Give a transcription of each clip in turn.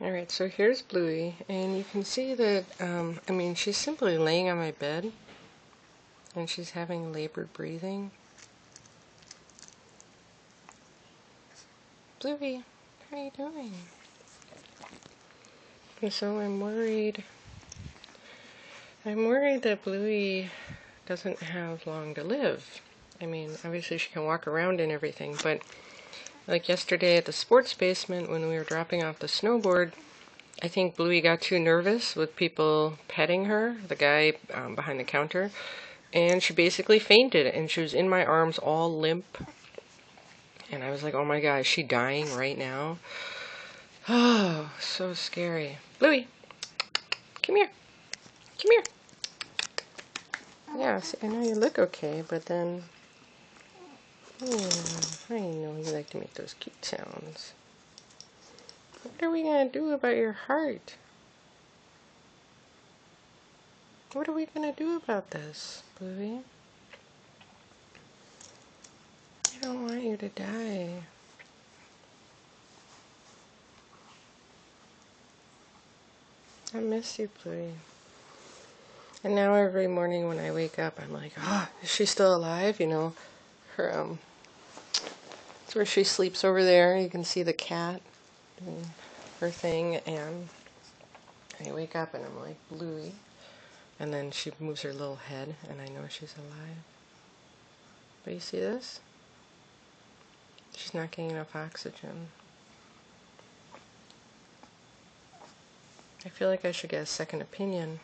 Alright, so here's Bluey, and you can see that, I mean, she's simply laying on my bed, and she's having labored breathing. Bluey, how are you doing? And so I'm worried that Bluey doesn't have long to live. I mean, obviously she can walk around and everything, but like yesterday at the sports basement when we were dropping off the snowboard, I think Bluey got too nervous with people petting her, the guy behind the counter, and she basically fainted, and she was in my arms all limp. And I was like, oh my god, is she dying right now? Oh, so scary. Bluey, come here. Come here. Yeah, see, I know you look okay, but then... I know you like to make those cute sounds. What are we going to do about your heart? What are we going to do about this, Bluey? I don't want you to die. I miss you, Bluey. And now every morning when I wake up, I'm like, oh, is she still alive? You know, her, it's where she sleeps over there. You can see the cat doing her thing, and I wake up and I'm like, Bluey. And then she moves her little head, and I know she's alive. But you see this? She's not getting enough oxygen. I feel like I should get a second opinion.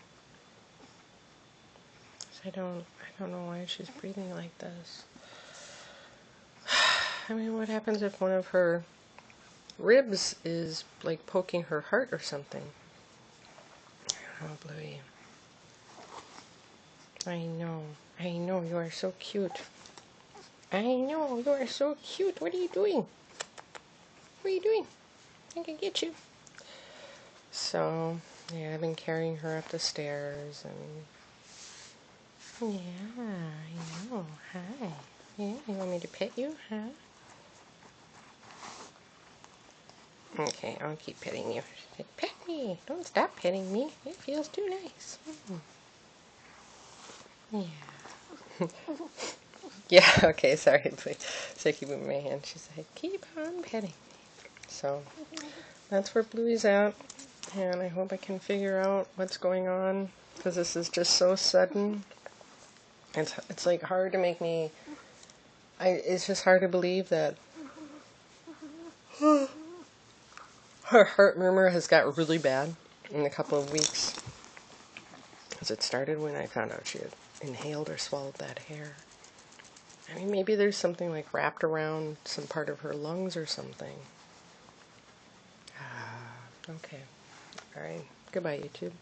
I don't know why she's breathing like this. I mean, what happens if one of her ribs is like poking her heart or something? Oh, Bluey. I know, you are so cute. I know, you are so cute. What are you doing? What are you doing? I can get you. So, yeah, I've been carrying her up the stairs, and yeah, I know. Hi. Yeah, you want me to pet you, huh? Okay, I'll keep petting you. Pet me. Don't stop petting me. It feels too nice. Yeah. Yeah, okay, sorry, please. So I keep moving my hand. She's like, keep on petting me. So, that's where Bluey's at. And I hope I can figure out what's going on, because this is just so sudden. It's like hard to make me... it's just hard to believe that her heart murmur has got really bad in a couple of weeks. Because it started when I found out she had inhaled or swallowed that hair. I mean, maybe there's something like wrapped around some part of her lungs or something. Okay. Alright. Goodbye, YouTube.